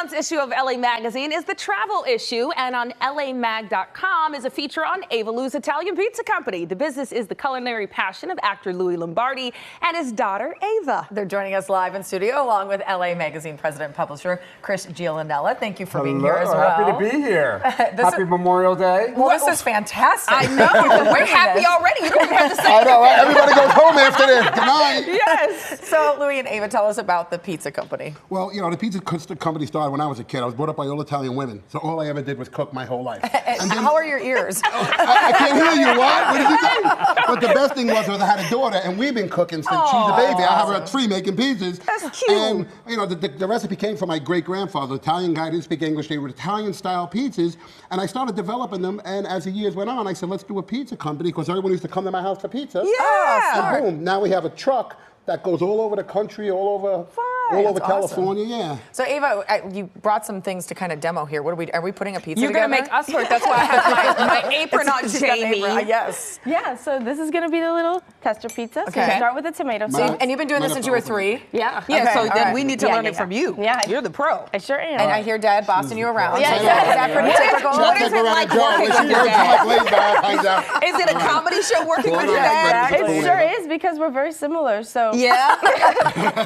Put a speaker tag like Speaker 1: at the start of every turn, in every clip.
Speaker 1: month's issue of LA Magazine is the travel issue, and on LAMag.com is a feature on Avalou's Italian Pizza Company. The business is the culinary passion of actor Louis Lombardi and his daughter Ava.
Speaker 2: They're joining us live in studio along with LA Magazine president and publisher Chris Gialinella. Thank you for being here as well.
Speaker 3: Happy to be here. Happy Memorial Day.
Speaker 2: Well, this is fantastic.
Speaker 1: I know. We're happy already. You don't even have to say
Speaker 3: I know, right? Everybody goes home after this. Good night.
Speaker 1: Yes.
Speaker 2: So, Louis and Ava, tell us about the pizza company.
Speaker 4: Well, you know, the pizza company started when I was a kid. I was brought up by all Italian women, so all I ever did was cook my whole life.
Speaker 2: And then, how are your ears?
Speaker 4: I can't hear you. What did you say? But the best thing was I had a daughter, and we've been cooking since she's a baby. I have her at 3 making pizzas.
Speaker 1: That's cute.
Speaker 4: And, you know, the recipe came from my great-grandfather, Italian guy, didn't speak English. They were Italian-style pizzas, and I started developing them, and as the years went on, I said, let's do a pizza company, because everyone used to come to my house for pizza.
Speaker 1: Yeah.
Speaker 4: And boom, now we have a truck that goes all over the country, all over California, yeah.
Speaker 2: So Ava, you brought some things to kind of demo here. What are we putting a pizza
Speaker 1: You're
Speaker 2: together?
Speaker 1: going to make us work. That's why I have my apron on, Jamie.
Speaker 2: Yes.
Speaker 5: Yeah, so this is going to be the little tester pizza. So
Speaker 2: Okay.
Speaker 5: you start with the tomato sauce.
Speaker 2: And you've been doing this since you were 3?
Speaker 5: Yeah.
Speaker 1: Yeah,
Speaker 2: Okay,
Speaker 1: so
Speaker 2: all
Speaker 1: then
Speaker 2: right.
Speaker 1: we need to learn it from you.
Speaker 5: Yeah.
Speaker 1: You're the pro.
Speaker 5: I sure am.
Speaker 2: And I hear Dad bossing you around.
Speaker 5: Yeah,
Speaker 2: So
Speaker 5: yeah.
Speaker 2: Is that pretty typical?
Speaker 1: What is it like working with your dad? Is it a comedy show working with your dad?
Speaker 5: It sure is, because we're very similar. So
Speaker 1: Yeah.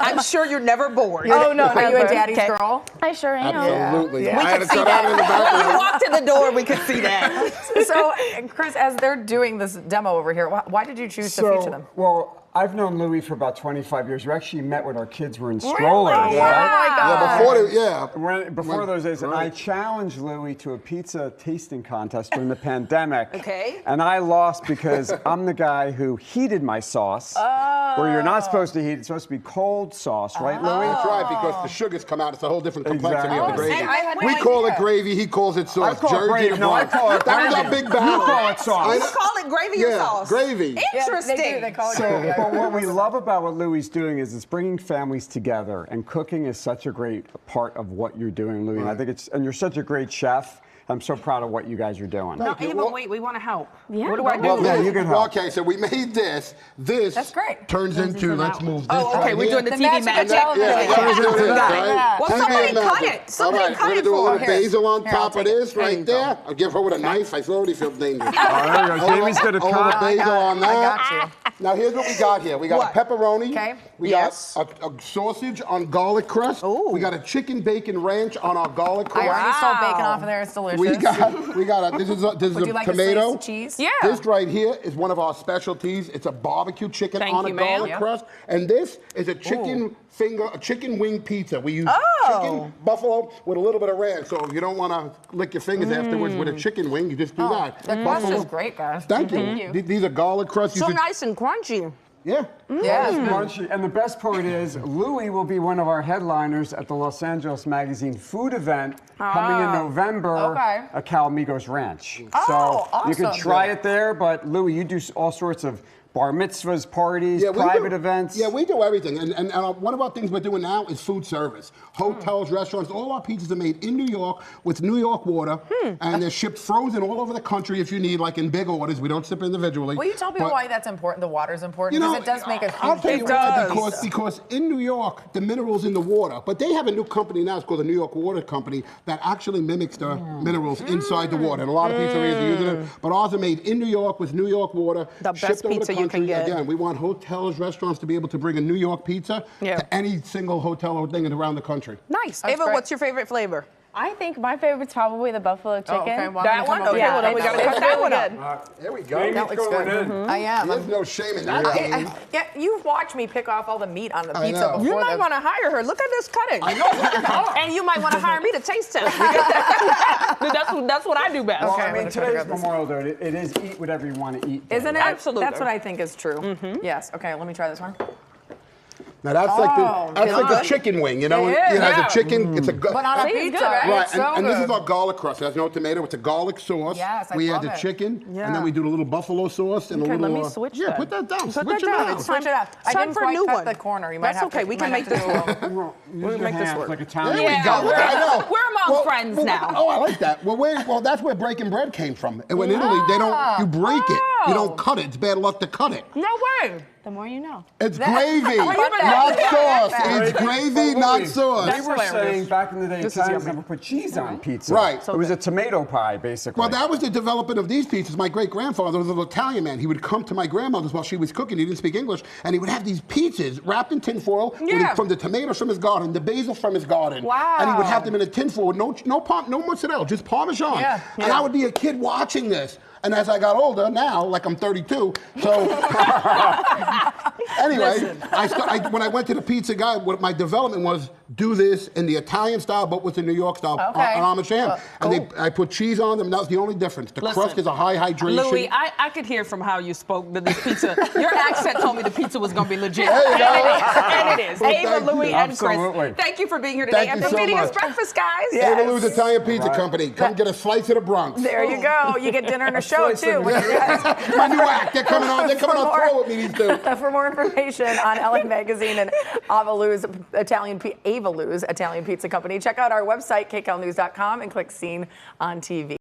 Speaker 1: I'm sure you're never bored.
Speaker 5: Oh no,
Speaker 2: Are you a
Speaker 5: never.
Speaker 2: daddy's girl?
Speaker 5: I sure am.
Speaker 4: Absolutely.
Speaker 2: Yeah.
Speaker 4: I had to
Speaker 1: See
Speaker 4: cut out in the
Speaker 1: that. When you
Speaker 4: background.
Speaker 1: walked in the door, we could see that.
Speaker 2: So, Chris, as they're doing this demo over here, why did you choose to feature them?
Speaker 3: Well, I've known Louis for about 25 years. We actually met when our kids were in strollers.
Speaker 2: Oh, my
Speaker 3: Right?
Speaker 2: God.
Speaker 3: Before those days, and I challenged Louis to a pizza tasting contest during the pandemic.
Speaker 1: Okay.
Speaker 3: And I lost because I'm the guy who heated my sauce. Where you're not supposed to heat, it's supposed to be cold sauce, right, Louis?
Speaker 4: That's right, because the sugars come out. It's a whole different complexity of the
Speaker 3: Exactly.
Speaker 4: gravy.
Speaker 1: I had
Speaker 4: We
Speaker 1: no
Speaker 4: call
Speaker 1: idea.
Speaker 4: it gravy. He calls it sauce.
Speaker 3: I call it
Speaker 4: Jersey
Speaker 3: gravy.
Speaker 4: to
Speaker 3: No, I
Speaker 4: Bronx.
Speaker 3: call it
Speaker 4: That was
Speaker 3: gravy.
Speaker 4: our big battle.
Speaker 3: You call it sauce.
Speaker 1: You call it gravy or
Speaker 4: Yeah,
Speaker 1: sauce?
Speaker 4: gravy.
Speaker 1: Interesting.
Speaker 2: Yeah, they do. They call it gravy.
Speaker 3: But what we love about what Louis is doing is it's bringing families together, and cooking is such a great part of what you're doing, Louis. And I think and you're such a great chef. I'm so proud of what you guys are doing.
Speaker 1: No,
Speaker 4: you.
Speaker 1: Ava,
Speaker 4: Well-
Speaker 1: wait, we want to help.
Speaker 5: Yeah.
Speaker 1: What do I do?
Speaker 3: Well, yeah, you can help.
Speaker 4: Okay, so we made this. This
Speaker 2: That's great.
Speaker 4: turns into, let's move this
Speaker 1: Oh, okay,
Speaker 4: right
Speaker 1: we're
Speaker 4: here.
Speaker 1: doing the
Speaker 2: The
Speaker 1: TV
Speaker 2: magic
Speaker 1: magic.
Speaker 2: of television.
Speaker 4: Yeah,
Speaker 2: Yeah.
Speaker 4: turns into this,
Speaker 1: Got it.
Speaker 4: right?
Speaker 1: Well,
Speaker 4: Turns
Speaker 1: somebody
Speaker 4: into
Speaker 1: cut
Speaker 4: magic.
Speaker 1: it. Somebody
Speaker 4: All right,
Speaker 1: cut
Speaker 4: we're
Speaker 1: it
Speaker 4: gonna do a
Speaker 1: for
Speaker 4: little
Speaker 1: her.
Speaker 4: basil on
Speaker 2: Here, I'll
Speaker 4: top of
Speaker 2: take it.
Speaker 4: this right there. I'll give her with a knife. I already feel dangerous.
Speaker 3: There you go. Jamie's gonna
Speaker 4: A little
Speaker 3: cut.
Speaker 4: basil on that.
Speaker 2: I got you.
Speaker 4: Now here's what we got here. We got
Speaker 1: What?
Speaker 4: a pepperoni.
Speaker 2: Okay.
Speaker 4: We
Speaker 1: Yes.
Speaker 4: got a sausage on garlic crust.
Speaker 1: Ooh.
Speaker 4: We got a chicken bacon ranch on our garlic crust.
Speaker 2: I already saw
Speaker 1: Wow.
Speaker 2: bacon off of there. It's delicious.
Speaker 4: We got this is
Speaker 2: Would you
Speaker 4: a
Speaker 2: like
Speaker 4: tomato.
Speaker 2: a slice of cheese?
Speaker 1: Yeah.
Speaker 4: This right here is one of our specialties. It's a barbecue chicken
Speaker 1: Thank
Speaker 4: on a
Speaker 1: you, ma'am.
Speaker 4: garlic
Speaker 2: Yeah.
Speaker 4: crust, and this is a chicken a chicken wing pizza. We use
Speaker 1: Oh.
Speaker 4: chicken buffalo with a little bit of ranch. So if you don't want to lick your fingers afterwards with a chicken wing, you just do that.
Speaker 2: The crust is great, guys.
Speaker 4: Thank you. These are garlic crusts. You
Speaker 1: So
Speaker 4: should-
Speaker 1: nice and crunchy.
Speaker 4: Yeah.
Speaker 2: Yeah.
Speaker 3: Crunchy. And the best part is, Louis will be one of our headliners at the Los Angeles Magazine food event coming in November
Speaker 2: Okay.
Speaker 3: at Calamigos Ranch.
Speaker 2: Oh,
Speaker 3: so you can
Speaker 2: awesome.
Speaker 3: try it there, but Louis, you do all sorts of bar mitzvahs, parties,
Speaker 4: Yeah, we
Speaker 3: private
Speaker 4: do-
Speaker 3: events.
Speaker 4: Yeah, we do everything. And one of our things we're doing now is food service. Hotels, restaurants, all our pizzas are made in New York with New York water. And they're shipped frozen all over the country if you need, like in big orders. We don't ship individually.
Speaker 2: Will you tell people
Speaker 4: But-
Speaker 2: why that's important? The water's important?
Speaker 4: You know,
Speaker 2: Because it does make a
Speaker 4: I'll
Speaker 2: huge
Speaker 4: tell you
Speaker 2: difference.
Speaker 4: why, because in New York, the minerals in the water, but they have a new company now, it's called the New York Water Company, that actually mimics the minerals inside the water. And a lot of pizzerias are using it, but ours are made in New York with New York water.
Speaker 1: The best
Speaker 4: shipped over
Speaker 1: pizza
Speaker 4: the
Speaker 1: you can
Speaker 4: country.
Speaker 1: get.
Speaker 4: Again, we want hotels, restaurants to be able to bring a New York pizza to any single hotel or thing around the country.
Speaker 1: Nice.
Speaker 2: That's
Speaker 1: Ava,
Speaker 2: great.
Speaker 1: what's your favorite flavor?
Speaker 5: I think my favorite's probably the buffalo chicken.
Speaker 2: okay, well,
Speaker 1: That one? Okay,
Speaker 5: Yeah,
Speaker 1: well, then we got to
Speaker 5: it's
Speaker 1: cut that
Speaker 5: really
Speaker 1: one
Speaker 5: good.
Speaker 1: up.
Speaker 4: There we go.
Speaker 3: Jamie's
Speaker 2: That looks
Speaker 3: going
Speaker 2: good.
Speaker 3: in.
Speaker 2: I am.
Speaker 4: There's no shame in that.
Speaker 2: Yeah, you've watched me pick off all the meat on the
Speaker 4: I
Speaker 2: pizza
Speaker 4: know.
Speaker 2: before.
Speaker 1: You might
Speaker 2: the-
Speaker 1: want to hire her. Look at this cutting.
Speaker 4: I know.
Speaker 1: And you might want to hire me to taste test. That's what I do best.
Speaker 3: Well,
Speaker 2: Okay,
Speaker 3: I
Speaker 2: I'm
Speaker 3: mean,
Speaker 2: gonna try to
Speaker 3: today's
Speaker 2: grab this.
Speaker 3: Memorial Day. It is eat whatever you want to eat. Day.
Speaker 2: Isn't it?
Speaker 1: Absolutely.
Speaker 2: That's what I think is true. Yes. Okay, let me try this one.
Speaker 4: Now that's like a chicken wing, you know?
Speaker 2: It
Speaker 4: It
Speaker 2: is,
Speaker 4: has
Speaker 1: yeah.
Speaker 4: a chicken. It's a
Speaker 2: But on a
Speaker 5: See, it's
Speaker 2: pizza,
Speaker 5: good, right?
Speaker 2: right?
Speaker 4: Right,
Speaker 2: It's so
Speaker 4: and this is
Speaker 2: good.
Speaker 4: our garlic crust. There's no tomato. It's a garlic sauce.
Speaker 2: Yes, I
Speaker 4: we
Speaker 2: love
Speaker 4: add the
Speaker 2: it.
Speaker 4: chicken,
Speaker 5: Yeah.
Speaker 4: and then we do a little buffalo sauce and
Speaker 5: Okay,
Speaker 4: a little.
Speaker 5: let me switch
Speaker 4: Yeah,
Speaker 5: that.
Speaker 4: put that down.
Speaker 1: Put
Speaker 4: Switch
Speaker 1: that
Speaker 4: it
Speaker 1: down.
Speaker 4: out.
Speaker 1: It's
Speaker 2: Switch it up. I
Speaker 1: time
Speaker 2: didn't
Speaker 1: for a
Speaker 2: quite
Speaker 1: new
Speaker 2: cut
Speaker 1: one.
Speaker 2: the corner. You might
Speaker 1: That's
Speaker 2: have
Speaker 1: okay.
Speaker 2: to,
Speaker 1: We
Speaker 2: you
Speaker 1: can
Speaker 2: might
Speaker 1: make
Speaker 2: have to
Speaker 1: this
Speaker 2: do a
Speaker 1: work.
Speaker 2: little-
Speaker 3: Use your
Speaker 1: make this
Speaker 3: hands
Speaker 1: work.
Speaker 3: like
Speaker 4: There
Speaker 3: Italian.
Speaker 4: we go.
Speaker 1: We're-
Speaker 4: I know.
Speaker 1: we're among friends now.
Speaker 4: Oh, I like that. Well, that's where breaking bread came from. And in Italy, they don't. You break it. You don't cut it. It's bad luck to cut it.
Speaker 1: No way.
Speaker 5: The more you know.
Speaker 4: It's gravy,
Speaker 2: love
Speaker 4: not
Speaker 2: that.
Speaker 4: sauce. It's gravy, not sauce.
Speaker 3: We were
Speaker 1: hilarious.
Speaker 3: saying back in the day,
Speaker 1: This is
Speaker 3: Italians
Speaker 1: yummy.
Speaker 3: never put cheese on pizza.
Speaker 4: Right.
Speaker 3: It was a tomato pie, basically.
Speaker 4: Well, that was the development of these pizzas. My great-grandfather was an Italian man. He would come to my grandmother's while she was cooking. He didn't speak English. And he would have these pizzas wrapped in tinfoil from the tomatoes from his garden, the basil from his garden.
Speaker 1: Wow.
Speaker 4: And he would have them in a tinfoil with no mozzarella, just Parmesan.
Speaker 2: Yeah.
Speaker 4: And I would be a kid watching this. And as I got older, now, like I'm 32, so anyway, when I went to the pizza guy, what my development was, do this in the Italian style, but with the New York style on ham. And I put cheese on them, and that was the only difference. The crust is a high hydration.
Speaker 1: Louis, I could hear from how you spoke that this pizza, your accent told me the pizza was going to be legit.
Speaker 4: There you go.
Speaker 1: And it is.
Speaker 4: Well,
Speaker 1: Ava,
Speaker 4: thank you.
Speaker 1: Louis, and
Speaker 3: Absolutely.
Speaker 1: Chris. Thank you for being here today
Speaker 4: Thank
Speaker 1: and
Speaker 4: you
Speaker 1: for
Speaker 4: so
Speaker 1: feeding us
Speaker 4: much.
Speaker 1: breakfast, guys.
Speaker 4: Avalou's Italian Pizza Company. Come get a slice of the Bronx.
Speaker 2: There you go. You get dinner and a show, too. when you're guys-
Speaker 4: My new act. They're coming on throw with me, these two.
Speaker 2: For more information on LA Magazine and Avalou's Italian Pizza Company, check out our website, kcalnews.com, and click Scene on TV.